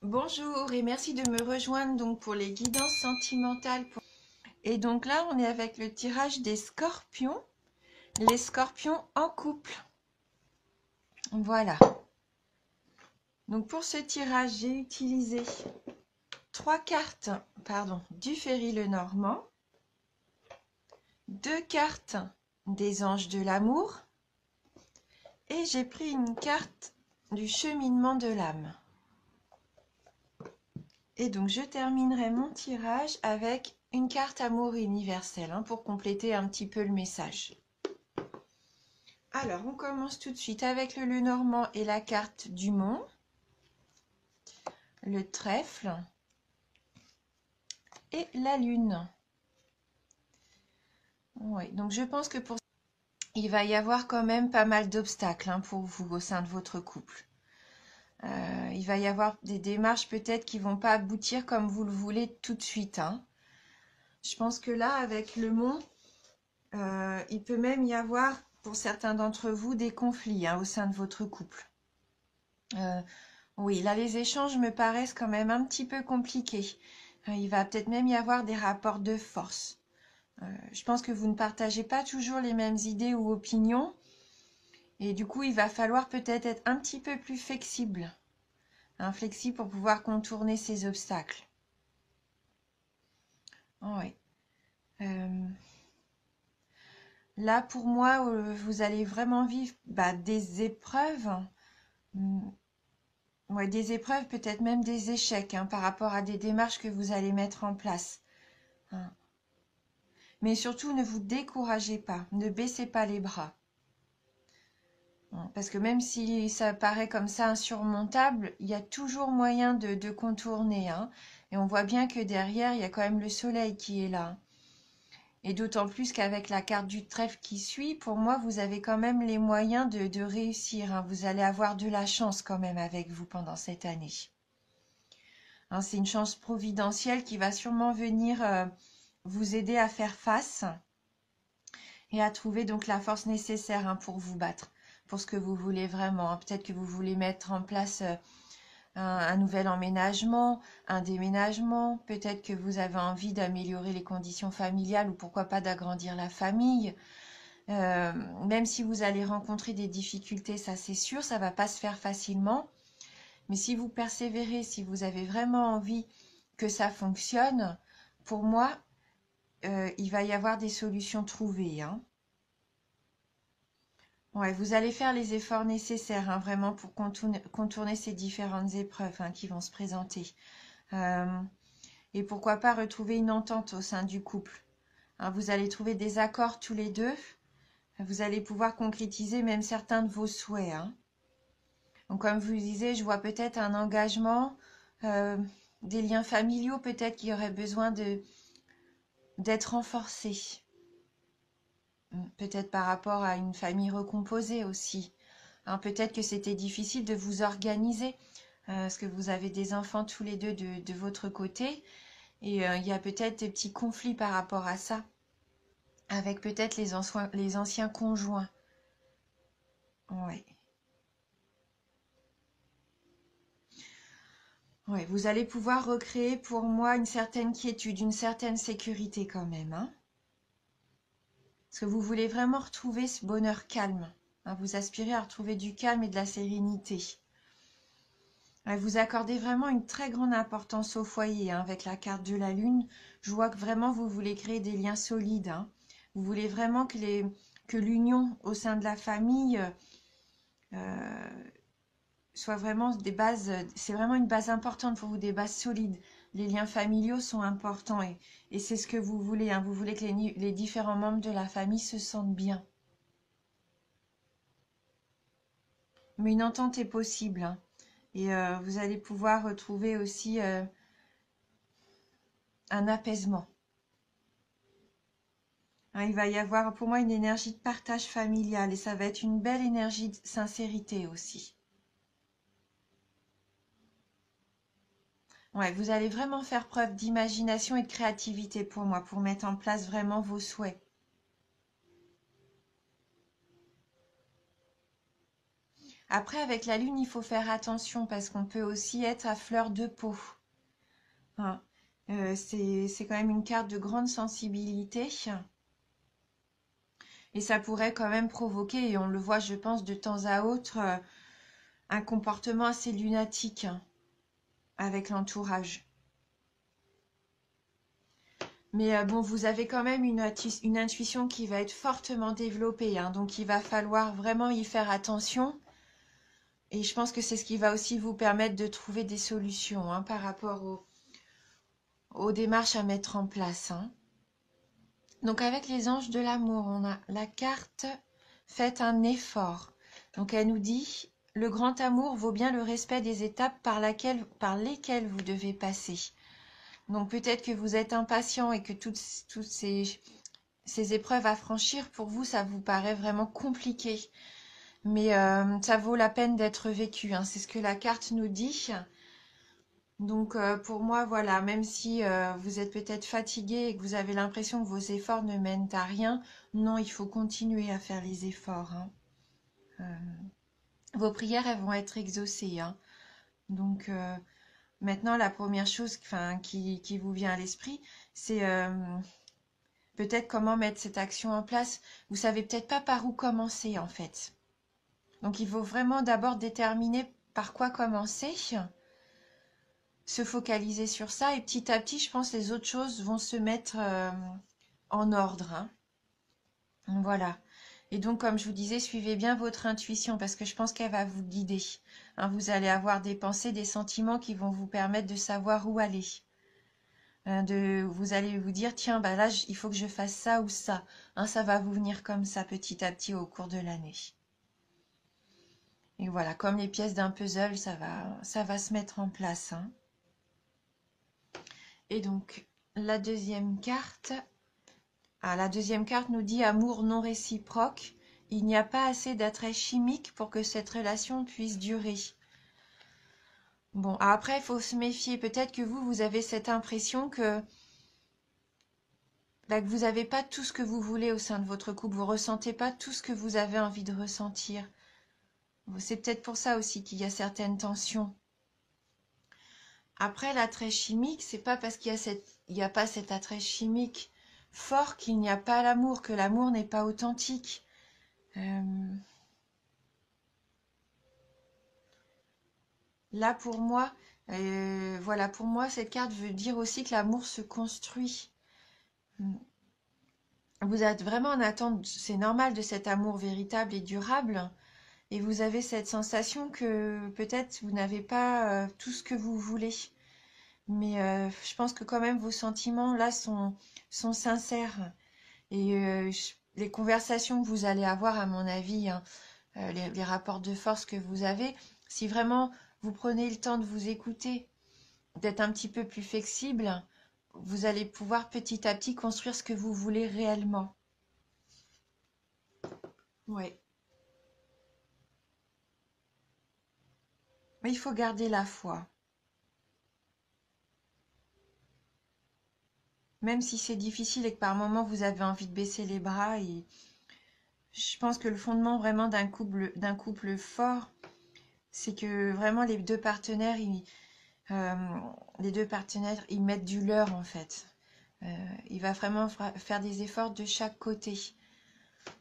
Bonjour et merci de me rejoindre donc pour les guidances sentimentales. Et donc là, on est avec le tirage des scorpions, les scorpions en couple. Voilà. Donc pour ce tirage, j'ai utilisé 3 cartes du Ferry Lenormand, 2 cartes des anges de l'amour et j'ai pris une carte du cheminement de l'âme. Et donc je terminerai mon tirage avec une carte amour universel pour compléter un petit peu le message. Alors on commence tout de suite avec le Lenormand et la carte du Mont, le trèfle et la lune. Oui, donc je pense que il va y avoir quand même pas mal d'obstacles pour vous au sein de votre couple. Il va y avoir des démarches peut-être qui vont pas aboutir comme vous le voulez tout de suite. Je pense que là, avec le Mont, il peut même y avoir, pour certains d'entre vous, des conflits au sein de votre couple. Oui, là, les échanges me paraissent quand même un petit peu compliqués. Il va peut-être même y avoir des rapports de force. Je pense que vous ne partagez pas toujours les mêmes idées ou opinions. Et du coup, il va falloir peut-être être un petit peu plus flexible. Flexible pour pouvoir contourner ces obstacles. Oui. Là, pour moi, vous allez vraiment vivre des épreuves. Ouais, des épreuves, peut-être même des échecs par rapport à des démarches que vous allez mettre en place. Mais surtout, ne vous découragez pas, ne baissez pas les bras. Parce que même si ça paraît comme ça insurmontable, il y a toujours moyen de contourner. Et on voit bien que derrière, il y a quand même le soleil qui est là. Et d'autant plus qu'avec la carte du trèfle qui suit, pour moi, vous avez quand même les moyens de réussir. Vous allez avoir de la chance quand même avec vous pendant cette année. C'est une chance providentielle qui va sûrement venir vous aider à faire face et à trouver donc la force nécessaire pour vous battre, pour ce que vous voulez vraiment. Peut-être que vous voulez mettre en place un nouvel emménagement, un déménagement. Peut-être que vous avez envie d'améliorer les conditions familiales ou pourquoi pas d'agrandir la famille. Même si vous allez rencontrer des difficultés, ça c'est sûr, ça va pas se faire facilement. Mais si vous persévérez, si vous avez vraiment envie que ça fonctionne, pour moi, il va y avoir des solutions trouvées. Ouais, vous allez faire les efforts nécessaires vraiment pour contourner ces différentes épreuves qui vont se présenter. Et pourquoi pas retrouver une entente au sein du couple. Vous allez trouver des accords tous les deux. Vous allez pouvoir concrétiser même certains de vos souhaits. Donc, comme vous le disiez, je vois peut-être un engagement, des liens familiaux peut-être qui auraient besoin d'être renforcés. Peut-être par rapport à une famille recomposée aussi. Peut-être que c'était difficile de vous organiser parce que vous avez des enfants tous les deux de votre côté et il y a peut-être des petits conflits par rapport à ça avec peut-être les anciens conjoints. Ouais. Ouais, vous allez pouvoir recréer pour moi une certaine quiétude, une certaine sécurité quand même. Parce que vous voulez vraiment retrouver ce bonheur calme. Vous aspirez à retrouver du calme et de la sérénité. Vous accordez vraiment une très grande importance au foyer avec la carte de la lune. Je vois que vraiment vous voulez créer des liens solides. Vous voulez vraiment que l'union au sein de la famille soit vraiment des bases. C'est vraiment une base importante pour vous, des bases solides. Les liens familiaux sont importants et c'est ce que vous voulez. Vous voulez que les différents membres de la famille se sentent bien. Mais une entente est possible. Et vous allez pouvoir retrouver aussi un apaisement. Il va y avoir pour moi une énergie de partage familial et ça va être une belle énergie de sincérité aussi. Ouais, vous allez vraiment faire preuve d'imagination et de créativité pour moi, pour mettre en place vraiment vos souhaits. Après, avec la lune, il faut faire attention parce qu'on peut aussi être à fleur de peau. Hein. C'est quand même une carte de grande sensibilité. Et ça pourrait quand même provoquer, et on le voit, je pense, de temps à autre, un comportement assez lunatique hein, avec l'entourage. Mais bon, vous avez quand même une intuition qui va être fortement développée, hein, donc il va falloir vraiment y faire attention. Et je pense que c'est ce qui va aussi vous permettre de trouver des solutions hein, par rapport aux démarches à mettre en place. Hein. Donc avec les anges de l'amour, on a la carte « Faites un effort ». Donc elle nous dit « Le grand amour vaut bien le respect des étapes par lesquelles vous devez passer ». Donc peut-être que vous êtes impatient et que toutes ces épreuves à franchir, pour vous, ça vous paraît vraiment compliqué. Mais ça vaut la peine d'être vécu, hein, c'est ce que la carte nous dit. Donc pour moi, voilà, même si vous êtes peut-être fatigué et que vous avez l'impression que vos efforts ne mènent à rien, non, il faut continuer à faire les efforts. Hein. Vos prières, elles vont être exaucées. Hein. Donc maintenant, la première chose qui vous vient à l'esprit, c'est peut-être comment mettre cette action en place. Vous savez peut-être pas par où commencer en fait. Donc il faut vraiment d'abord déterminer par quoi commencer, se focaliser sur ça et petit à petit, je pense, les autres choses vont se mettre en ordre. Hein. Voilà. Et donc, comme je vous disais, suivez bien votre intuition parce que je pense qu'elle va vous guider. Hein, vous allez avoir des pensées, des sentiments qui vont vous permettre de savoir où aller. Vous allez vous dire, tiens, bah là, il faut que je fasse ça ou ça. Hein, ça va vous venir comme ça petit à petit au cours de l'année. Et voilà, comme les pièces d'un puzzle, ça va se mettre en place. Hein. Et donc, la deuxième carte nous dit amour non réciproque. Il n'y a pas assez d'attrait chimique pour que cette relation puisse durer. Bon, après, il faut se méfier. Peut-être que vous avez cette impression que vous n'avez pas tout ce que vous voulez au sein de votre couple. Vous ne ressentez pas tout ce que vous avez envie de ressentir. C'est peut-être pour ça aussi qu'il y a certaines tensions. Après, l'attrait chimique, c'est pas parce qu'il y a pas cet attrait chimique fort qu'il n'y a pas l'amour, que l'amour n'est pas authentique. Là, pour moi, voilà, pour moi, cette carte veut dire aussi que l'amour se construit. Vous êtes vraiment en attente, c'est normal, de cet amour véritable et durable. Et vous avez cette sensation que peut-être vous n'avez pas tout ce que vous voulez. Mais je pense que quand même vos sentiments là sont sincères. Et les conversations que vous allez avoir, à mon avis, hein, les rapports de force que vous avez, si vraiment vous prenez le temps de vous écouter, d'être un petit peu plus flexible, vous allez pouvoir petit à petit construire ce que vous voulez réellement. Ouais. Mais il faut garder la foi. Même si c'est difficile et que par moments vous avez envie de baisser les bras, et je pense que le fondement vraiment d'un couple fort, c'est que vraiment euh, les deux partenaires, ils mettent du leur en fait. Il va vraiment faire des efforts de chaque côté.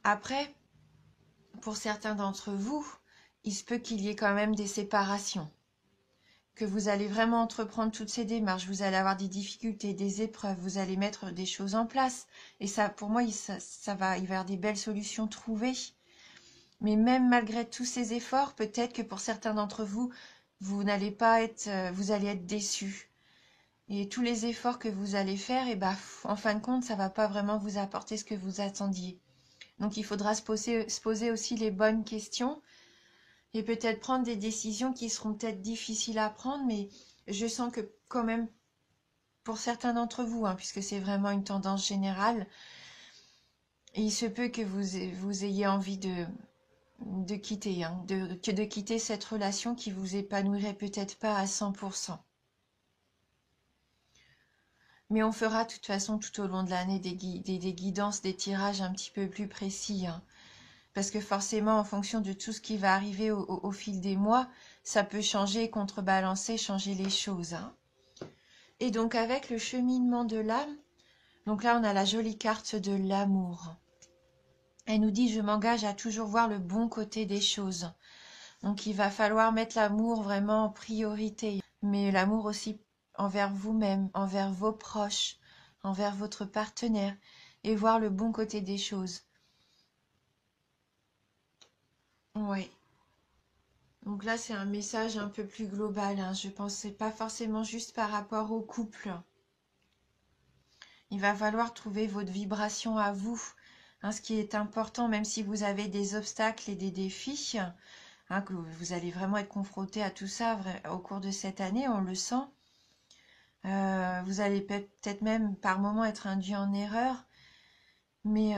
Après, pour certains d'entre vous, il se peut qu'il y ait quand même des séparations, que vous allez vraiment entreprendre toutes ces démarches, vous allez avoir des difficultés, des épreuves, vous allez mettre des choses en place. Et ça, pour moi, il va y avoir des belles solutions trouvées. Mais même malgré tous ces efforts, peut-être que pour certains d'entre vous, vous allez être déçus. Et tous les efforts que vous allez faire, et en fin de compte, ça va pas vraiment vous apporter ce que vous attendiez. Donc il faudra se poser aussi les bonnes questions et peut-être prendre des décisions qui seront peut-être difficiles à prendre, mais je sens que quand même, pour certains d'entre vous, hein, puisque c'est vraiment une tendance générale, il se peut que vous ayez envie de quitter, hein, de quitter cette relation qui vous épanouirait peut-être pas à 100%. Mais on fera de toute façon tout au long de l'année des guidances, des tirages un petit peu plus précis. Hein. Parce que forcément, en fonction de tout ce qui va arriver au fil des mois, ça peut changer, contrebalancer, changer les choses, hein. Et donc avec le cheminement de l'âme, donc là on a la jolie carte de l'amour. Elle nous dit je m'engage à toujours voir le bon côté des choses. Donc il va falloir mettre l'amour vraiment en priorité, mais l'amour aussi envers vous-même, envers vos proches, envers votre partenaire, et voir le bon côté des choses. Oui. Donc là, c'est un message un peu plus global, hein. Je pense que c'est pas forcément juste par rapport au couple. Il va falloir trouver votre vibration à vous, hein, ce qui est important, même si vous avez des obstacles et des défis, hein, que vous allez vraiment être confronté à tout ça au cours de cette année, on le sent. Vous allez peut-être même par moments être induit en erreur, mais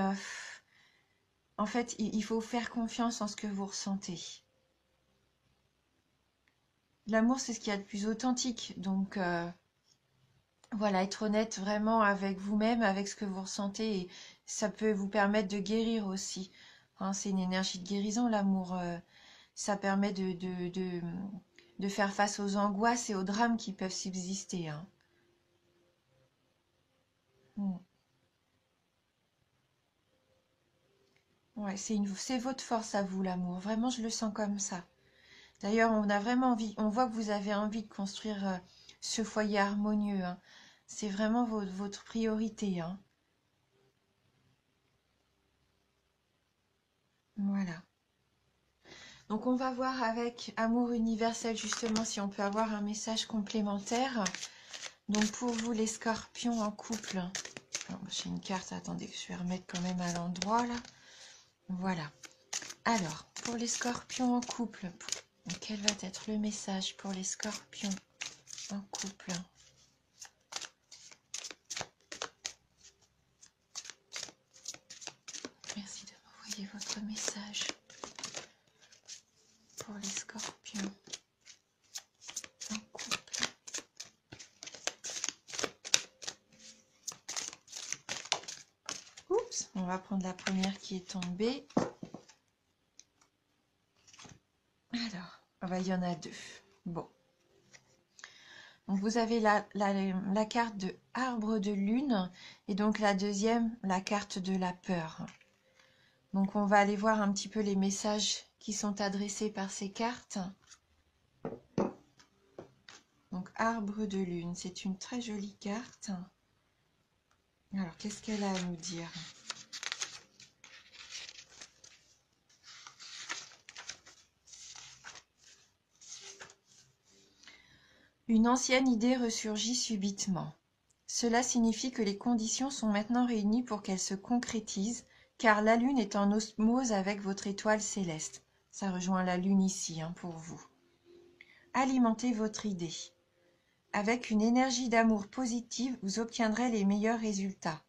en fait, il faut faire confiance en ce que vous ressentez. L'amour, c'est ce qu'il y a de plus authentique, donc voilà, être honnête vraiment avec vous-même, avec ce que vous ressentez, et ça peut vous permettre de guérir aussi, hein, c'est une énergie de guérison, l'amour. Ça permet de faire face aux angoisses et aux drames qui peuvent subsister, hein. Mm. Ouais, c'est votre force à vous, l'amour. Vraiment, je le sens comme ça. D'ailleurs, on a vraiment envie, on voit que vous avez envie de construire ce foyer harmonieux, hein. C'est vraiment votre priorité, hein. Voilà. Donc, on va voir avec Amour universel, justement, si on peut avoir un message complémentaire. Donc, pour vous, les scorpions en couple. J'ai une carte, attendez, que je vais remettre quand même à l'endroit, là. Voilà. Alors, pour les scorpions en couple, quel va être le message pour les scorpions en couple? Merci de m'envoyer votre message pour les scorpions en couple. Oups, on va prendre la première qui est tombée. Alors, il y en a deux. Bon. Donc vous avez la carte de arbre de lune et donc la deuxième, la carte de la peur. Donc on va aller voir un petit peu les messages qui sont adressés par ces cartes. Donc arbre de lune, c'est une très jolie carte. Alors qu'est-ce qu'elle a à nous dire? Une ancienne idée ressurgit subitement. Cela signifie que les conditions sont maintenant réunies pour qu'elle se concrétise, car la Lune est en osmose avec votre étoile céleste. Ça rejoint la Lune ici, hein, pour vous. Alimentez votre idée. Avec une énergie d'amour positive, vous obtiendrez les meilleurs résultats.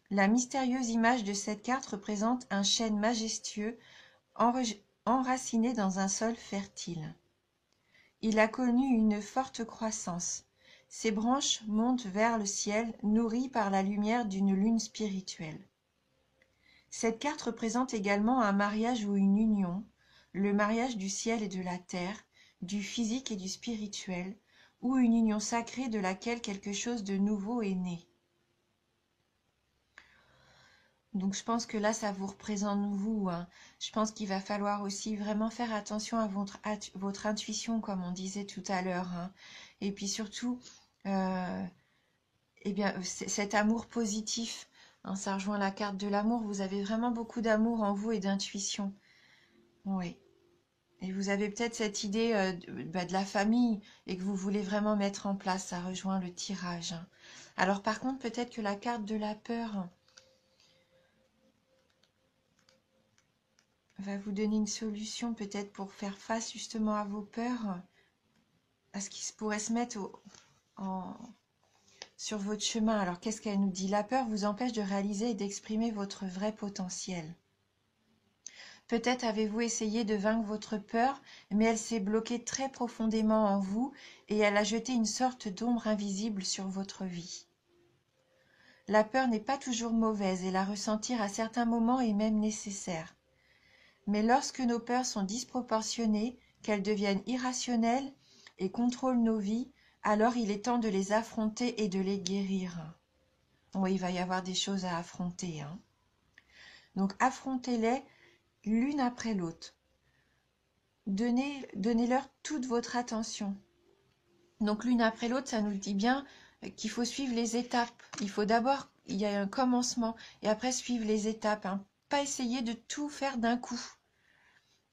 La mystérieuse image de cette carte représente un chêne majestueux enraciné dans un sol fertile. Il a connu une forte croissance. Ses branches montent vers le ciel, nourries par la lumière d'une lune spirituelle. Cette carte représente également un mariage ou une union, le mariage du ciel et de la terre, du physique et du spirituel, ou une union sacrée de laquelle quelque chose de nouveau est né. Donc je pense que là, ça vous représente vous, hein. Je pense qu'il va falloir aussi vraiment faire attention à votre intuition, comme on disait tout à l'heure, hein. Et puis surtout, eh bien, cet amour positif, hein, ça rejoint la carte de l'amour. Vous avez vraiment beaucoup d'amour en vous et d'intuition. Oui. Et vous avez peut-être cette idée de la famille et que vous voulez vraiment mettre en place. Ça rejoint le tirage, hein. Alors par contre, peut-être que la carte de la peur va vous donner une solution peut-être pour faire face justement à vos peurs, à ce qui pourrait se mettre sur votre chemin. Alors qu'est-ce qu'elle nous dit? La peur vous empêche de réaliser et d'exprimer votre vrai potentiel. Peut-être avez-vous essayé de vaincre votre peur, mais elle s'est bloquée très profondément en vous et elle a jeté une sorte d'ombre invisible sur votre vie. La peur n'est pas toujours mauvaise et la ressentir à certains moments est même nécessaire. Mais lorsque nos peurs sont disproportionnées, qu'elles deviennent irrationnelles et contrôlent nos vies, alors il est temps de les affronter et de les guérir. Oui, il va y avoir des choses à affronter, hein. Donc affrontez-les l'une après l'autre. Donnez-leur toute votre attention. Donc l'une après l'autre, ça nous dit bien qu'il faut suivre les étapes. Il faut d'abord, il y a un commencement et après suivre les étapes, hein. Pas essayer de tout faire d'un coup,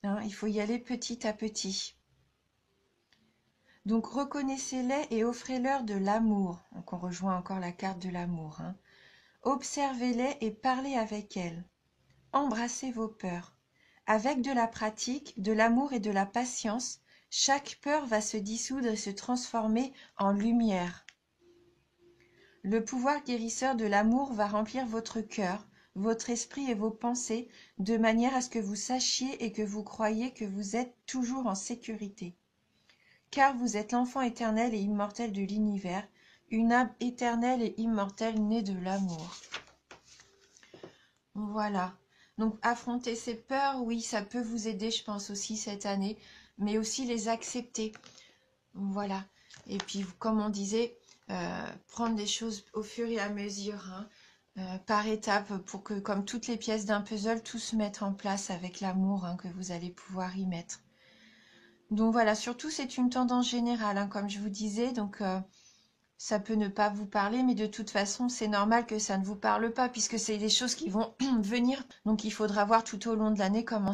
hein. Il faut y aller petit à petit. Donc reconnaissez-les et offrez-leur de l'amour. Donc on rejoint encore la carte de l'amour, hein. Observez-les et parlez avec elles. Embrassez vos peurs. Avec de la pratique, de l'amour et de la patience, chaque peur va se dissoudre et se transformer en lumière. Le pouvoir guérisseur de l'amour va remplir votre cœur, votre esprit et vos pensées, de manière à ce que vous sachiez et que vous croyiez que vous êtes toujours en sécurité. Car vous êtes l'enfant éternel et immortel de l'univers, une âme éternelle et immortelle née de l'amour. Voilà. Donc affronter ces peurs, oui, ça peut vous aider, je pense aussi cette année, mais aussi les accepter. Voilà. Et puis, comme on disait, prendre des choses au fur et à mesure, hein, par étapes, pour que, comme toutes les pièces d'un puzzle, tout se mette en place avec l'amour, hein, que vous allez pouvoir y mettre. Donc voilà, surtout c'est une tendance générale, hein, comme je vous disais, donc ça peut ne pas vous parler, mais de toute façon, c'est normal que ça ne vous parle pas, puisque c'est des choses qui vont venir. Donc il faudra voir tout au long de l'année comment